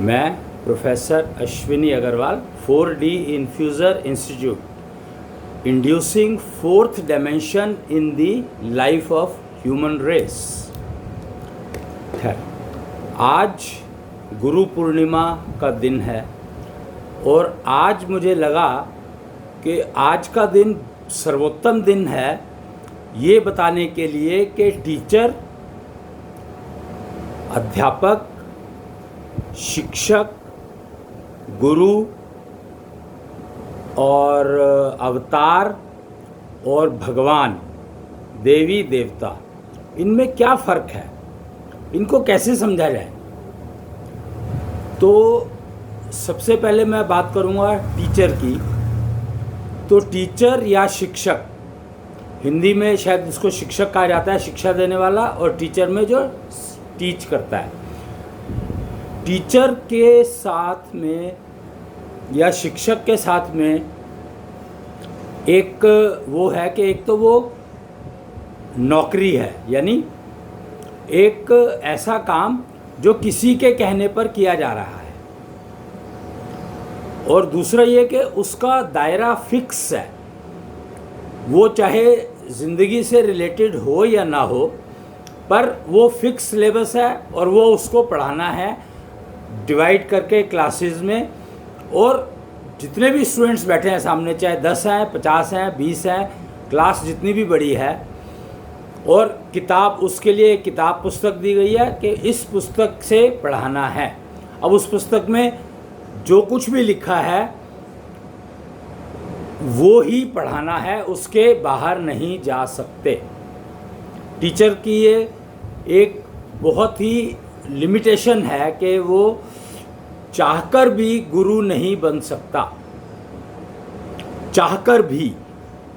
मैं professor Ashwini Agarwal 4D infuser institute inducing fourth dimension in the life of human race है। आज गुरु पूर्णिमा का दिन है और आज मुझे लगा कि आज का दिन सर्वोत्तम दिन है ये बताने के लिए कि टीचर, अध्यापक, शिक्षक, गुरु और अवतार और भगवान, देवी देवता, इनमें क्या फ़र्क है, इनको कैसे समझा जाए। तो सबसे पहले मैं बात करूँगा टीचर की। तो टीचर या शिक्षक, हिंदी में शायद इसको शिक्षक कहा जाता है, शिक्षा देने वाला, और टीचर में जो टीच करता है। टीचर के साथ में या शिक्षक के साथ में एक वो है कि एक तो वो नौकरी है, यानी एक ऐसा काम जो किसी के कहने पर किया जा रहा है, और दूसरा ये कि उसका दायरा फिक्स है। वो चाहे ज़िंदगी से रिलेटेड हो या ना हो, पर वो फिक्स सिलेबस है और वो उसको पढ़ाना है डिवाइड करके क्लासेस में। और जितने भी स्टूडेंट्स बैठे हैं सामने, चाहे 10 हैं, 50 हैं, 20 हैं, क्लास जितनी भी बड़ी है, और किताब, उसके लिए किताब पुस्तक दी गई है कि इस पुस्तक से पढ़ाना है। अब उस पुस्तक में जो कुछ भी लिखा है वो ही पढ़ाना है, उसके बाहर नहीं जा सकते। टीचर की ये एक बहुत ही लिमिटेशन है कि वो चाहकर भी गुरु नहीं बन सकता, चाहकर भी।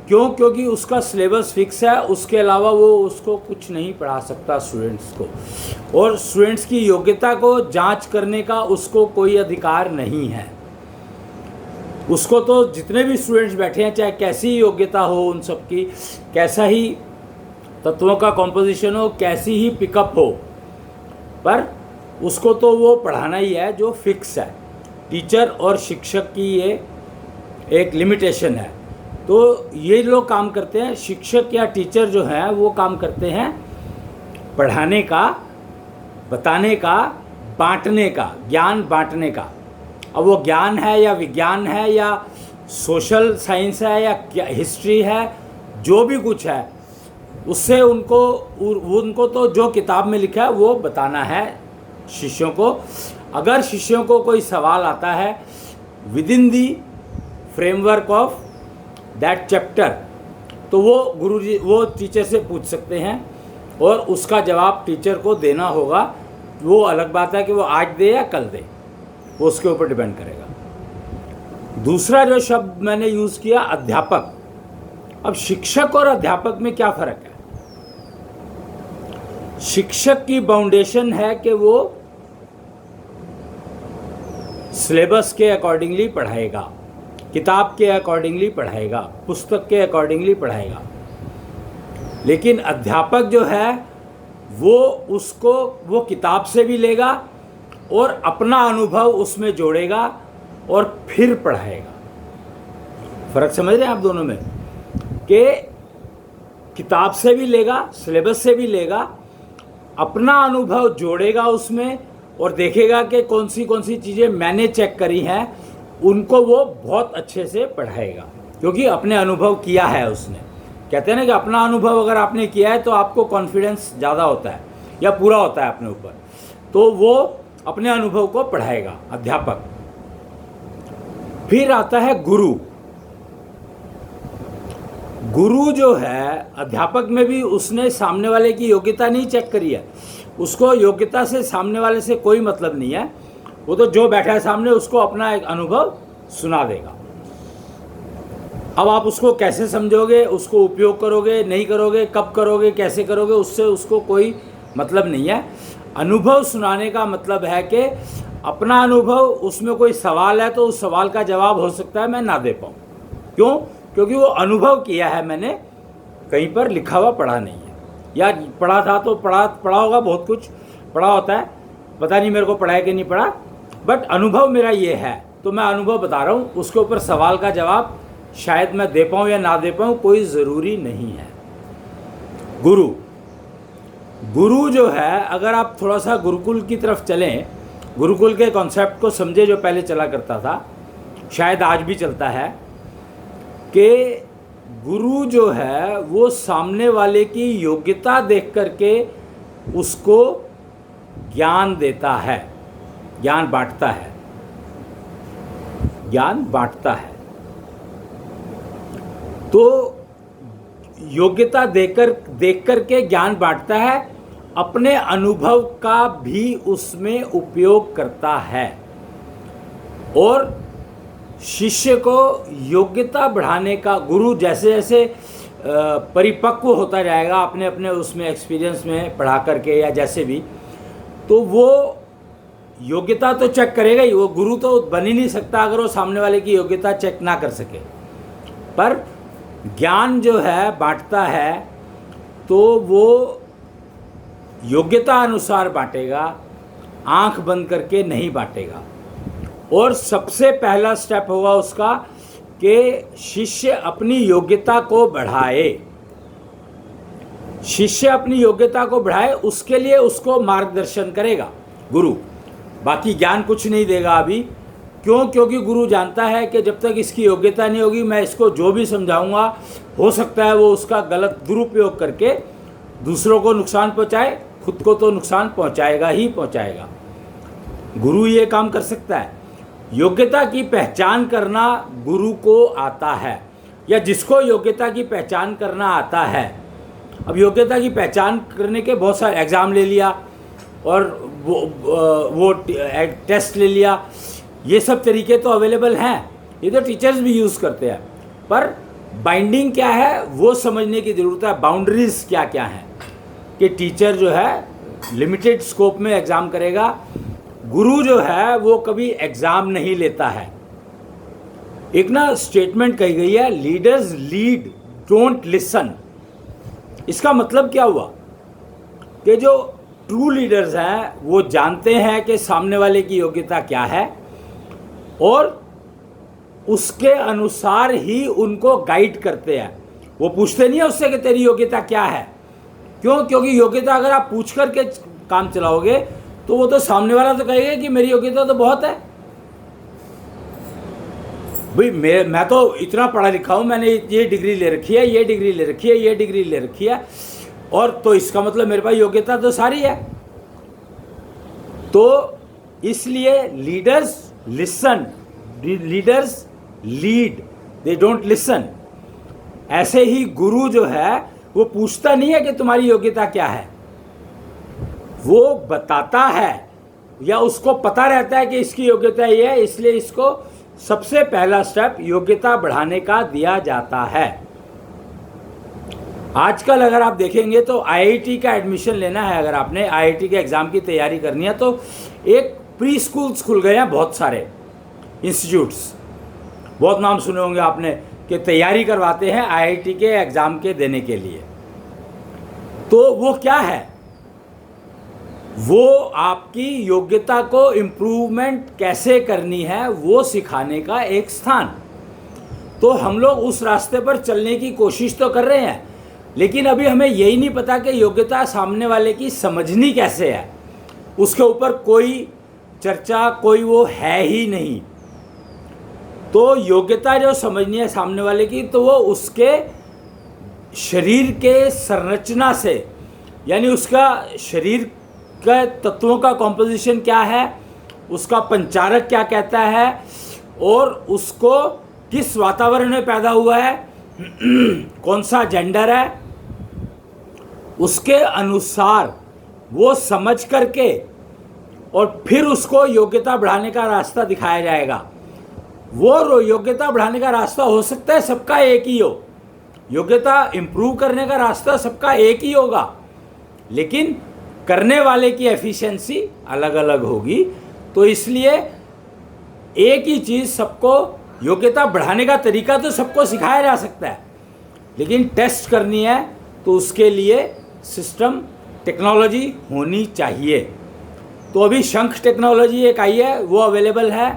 क्यों? क्योंकि उसका सिलेबस फिक्स है, उसके अलावा वो उसको कुछ नहीं पढ़ा सकता स्टूडेंट्स को, और स्टूडेंट्स की योग्यता को जांच करने का उसको कोई अधिकार नहीं है। उसको तो जितने भी स्टूडेंट्स बैठे हैं, चाहे कैसी योग्यता हो उन सब की, कैसा ही तत्वों का कॉम्पोजिशन हो, कैसी ही पिकअप हो, पर उसको तो वो पढ़ाना ही है जो फिक्स है। टीचर और शिक्षक की ये एक लिमिटेशन है। तो ये लोग काम करते हैं, शिक्षक या टीचर जो हैं वो काम करते हैं पढ़ाने का, बताने का, बांटने का, ज्ञान बांटने का। अब वो ज्ञान है या विज्ञान है या सोशल साइंस है या क्या हिस्ट्री है, जो भी कुछ है, उससे उनको तो जो किताब में लिखा है वो बताना है शिष्यों को। अगर शिष्यों को कोई सवाल आता है with in the framework of that chapter, तो वो गुरुजी, वो टीचर से पूछ सकते हैं और उसका जवाब टीचर को देना होगा। वो अलग बात है कि वो आज दे या कल दे, वो उसके ऊपर डिपेंड करेगा। दूसरा जो शब्द मैंने यूज़ किया, अध्यापक। अब शिक्षक और अध्यापक में क्या फ़र्क है? शिक्षक की बाउंडेशन है कि वो सिलेबस के अकॉर्डिंगली पढ़ाएगा, किताब के अकॉर्डिंगली पढ़ाएगा, पुस्तक के अकॉर्डिंगली पढ़ाएगा। लेकिन अध्यापक जो है वो किताब से भी लेगा और अपना अनुभव उसमें जोड़ेगा और फिर पढ़ाएगा। फ़र्क समझ रहे हैं आप दोनों में? कि किताब से भी लेगा, सिलेबस से भी लेगा, अपना अनुभव जोड़ेगा उसमें और देखेगा कि कौन सी चीज़ें मैंने चेक करी हैं, उनको वो बहुत अच्छे से पढ़ाएगा, क्योंकि अपने अनुभव किया है उसने। कहते हैं ना कि अपना अनुभव अगर आपने किया है तो आपको कॉन्फिडेंस ज़्यादा होता है या पूरा होता है अपने ऊपर, तो वो अपने अनुभव को पढ़ाएगा अध्यापक। फिर आता है गुरु। गुरु जो है, अध्यापक में भी उसने सामने वाले की योग्यता नहीं चेक करी है, उसको योग्यता से सामने वाले से कोई मतलब नहीं है। वो तो जो बैठा है सामने उसको अपना एक अनुभव सुना देगा। अब आप उसको कैसे समझोगे, उसको उपयोग करोगे, नहीं करोगे, कब करोगे, कैसे करोगे, उससे उसको कोई मतलब नहीं है। अनुभव सुनाने का मतलब है कि अपना अनुभव, उसमें कोई सवाल है तो उस सवाल का जवाब हो सकता है मैं ना दे पाऊँ। क्यों? क्योंकि वो अनुभव किया है मैंने, कहीं पर लिखा हुआ पढ़ा नहीं है। या पढ़ा था तो पढ़ा होगा, बहुत कुछ पढ़ा होता है, पता नहीं मेरे को पढ़ा है कि नहीं पढ़ा, बट अनुभव मेरा ये है, तो मैं अनुभव बता रहा हूँ। उसके ऊपर सवाल का जवाब शायद मैं दे पाऊँ या ना दे पाऊँ, कोई ज़रूरी नहीं है। गुरु जो है, अगर आप थोड़ा सा गुरुकुल की तरफ चलें, गुरुकुल के कॉन्सेप्ट को समझे, जो पहले चला करता था, शायद आज भी चलता है, कि गुरु जो है वो सामने वाले की योग्यता देख करके उसको ज्ञान देता है, ज्ञान बांटता है, ज्ञान बांटता है। तो योग्यता देख करके ज्ञान बांटता है, अपने अनुभव का भी उसमें उपयोग करता है, और शिष्य को योग्यता बढ़ाने का, गुरु जैसे जैसे परिपक्व होता जाएगा अपने अपने उसमें एक्सपीरियंस में पढ़ा करके या जैसे भी, तो वो योग्यता तो चेक करेगा ही। वो गुरु तो बन ही नहीं सकता अगर वो सामने वाले की योग्यता चेक ना कर सके। पर ज्ञान जो है बांटता है, तो वो योग्यता अनुसार बांटेगा, आंख बंद करके नहीं बांटेगा। और सबसे पहला स्टेप होगा उसका कि शिष्य अपनी योग्यता को बढ़ाए, शिष्य अपनी योग्यता को बढ़ाए, उसके लिए उसको मार्गदर्शन करेगा गुरु। बाकी ज्ञान कुछ नहीं देगा अभी। क्यों? क्योंकि गुरु जानता है कि जब तक इसकी योग्यता नहीं होगी, मैं इसको जो भी समझाऊंगा हो सकता है वो उसका गलत दुरुपयोग करके दूसरों को नुकसान पहुंचाए, खुद को तो नुकसान पहुंचाएगा ही पहुंचाएगा। गुरु ये काम कर सकता है। योग्यता की पहचान करना गुरु को आता है, या जिसको योग्यता की पहचान करना आता है। अब योग्यता की पहचान करने के बहुत सारे एग्ज़ाम ले लिया और वो टेस्ट ले लिया, ये सब तरीके तो अवेलेबल हैं, ये तो टीचर्स भी यूज़ करते हैं। पर बाइंडिंग क्या है वो समझने की ज़रूरत है, बाउंड्रीज क्या क्या हैं, कि टीचर जो है लिमिटेड स्कोप में एग्ज़ाम करेगा, गुरु जो है वो कभी एग्ज़ाम नहीं लेता है। एक ना स्टेटमेंट कही गई है, लीडर्स लीड डोंट लिसन। इसका मतलब क्या हुआ कि जो ट्रू लीडर्स हैं वो जानते हैं कि सामने वाले की योग्यता क्या है, और उसके अनुसार ही उनको गाइड करते हैं। वो पूछते नहीं है उससे कि तेरी योग्यता क्या है। क्यों? क्योंकि योग्यता अगर आप पूछ करके काम चलाओगे तो वो तो सामने वाला तो कहेगा कि मेरी योग्यता तो बहुत है भाई, मैं तो इतना पढ़ा लिखा हूँ, मैंने ये डिग्री ले रखी है, ये डिग्री ले रखी है, ये डिग्री ले रखी है, और तो इसका मतलब मेरे पास योग्यता तो सारी है। तो इसलिए leaders listen, leaders lead, they don't listen. ऐसे ही गुरु जो है वो पूछता नहीं है कि तुम्हारी योग्यता क्या है, वो बताता है, या उसको पता रहता है कि इसकी योग्यता ये है, इसलिए इसको सबसे पहला स्टेप योग्यता बढ़ाने का दिया जाता है। आजकल अगर आप देखेंगे तो आईआईटी का एडमिशन लेना है, अगर आपने आईआईटी के एग्ज़ाम की तैयारी करनी है, तो एक प्री स्कूल्स खुल गए हैं, बहुत सारे इंस्टीट्यूट्स, बहुत नाम सुने होंगे आपने, कि तैयारी करवाते हैं आईआईटी के एग्ज़ाम के देने के लिए। तो वो क्या है, वो आपकी योग्यता को इम्प्रूवमेंट कैसे करनी है वो सिखाने का एक स्थान। तो हम लोग उस रास्ते पर चलने की कोशिश तो कर रहे हैं, लेकिन अभी हमें यही नहीं पता कि योग्यता सामने वाले की समझनी कैसे है। उसके ऊपर कोई चर्चा, कोई वो है ही नहीं। तो योग्यता जो समझनी है सामने वाले की, तो वो उसके शरीर के संरचना से, यानी उसका शरीर के तत्वों का कॉम्पोजिशन क्या है, उसका पंचारक क्या कहता है, और उसको किस वातावरण में पैदा हुआ है, कौन सा जेंडर है, उसके अनुसार वो समझ करके और फिर उसको योग्यता बढ़ाने का रास्ता दिखाया जाएगा। वो योग्यता बढ़ाने का रास्ता हो सकता है सबका एक ही हो, योग्यता इम्प्रूव करने का रास्ता सबका एक ही होगा, लेकिन करने वाले की एफिशिएंसी अलग अलग होगी। तो इसलिए एक ही चीज़ सबको, योग्यता बढ़ाने का तरीका तो सबको सिखाया जा सकता है, लेकिन टेस्ट करनी है तो उसके लिए सिस्टम, टेक्नोलॉजी होनी चाहिए। तो अभी शंख टेक्नोलॉजी एक आई है, वो अवेलेबल है।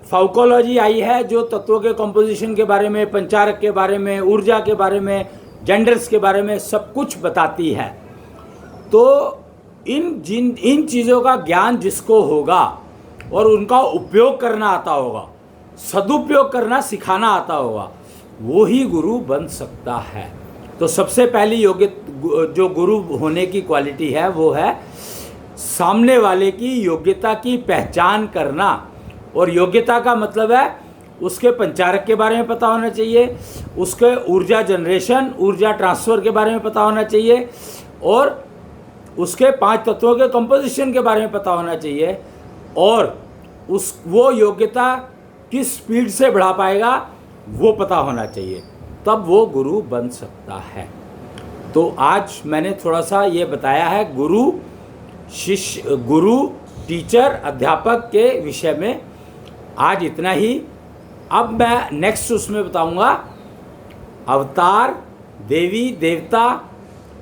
फाउकोलॉजी आई है जो तत्वों के कंपोजिशन के बारे में, पंचारक के बारे में, ऊर्जा के बारे में, जेंडर्स के बारे में सब कुछ बताती है। तो इन चीज़ों का ज्ञान जिसको होगा और उनका उपयोग करना आता होगा, सदुपयोग करना सिखाना आता होगा, वो ही गुरु बन सकता है। तो सबसे पहली जो गुरु होने की क्वालिटी है वो है सामने वाले की योग्यता की पहचान करना। और योग्यता का मतलब है उसके पंचारक के बारे में पता होना चाहिए, उसके ऊर्जा जनरेशन, ऊर्जा ट्रांसफ़र के बारे में पता होना चाहिए, और उसके 5 तत्वों के कंपोजिशन के बारे में पता होना चाहिए, और वो योग्यता किस स्पीड से बढ़ा पाएगा वो पता होना चाहिए, तब वो गुरु बन सकता है। तो आज मैंने थोड़ा सा ये बताया है गुरु शिष्य, गुरु टीचर अध्यापक के विषय में। आज इतना ही। अब मैं नेक्स्ट उसमें बताऊंगा अवतार, देवी देवता,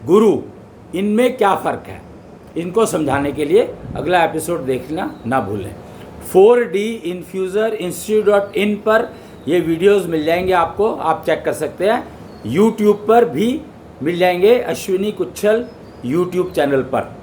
गुरु, इनमें क्या फ़र्क है, इनको समझाने के लिए अगला एपिसोड देखना ना भूलें। 4D Infuser Institute.in पर ये वीडियोस मिल जाएंगे आपको, आप चेक कर सकते हैं। YouTube पर भी मिल जाएंगे, अश्विनी कुच्छल YouTube चैनल पर।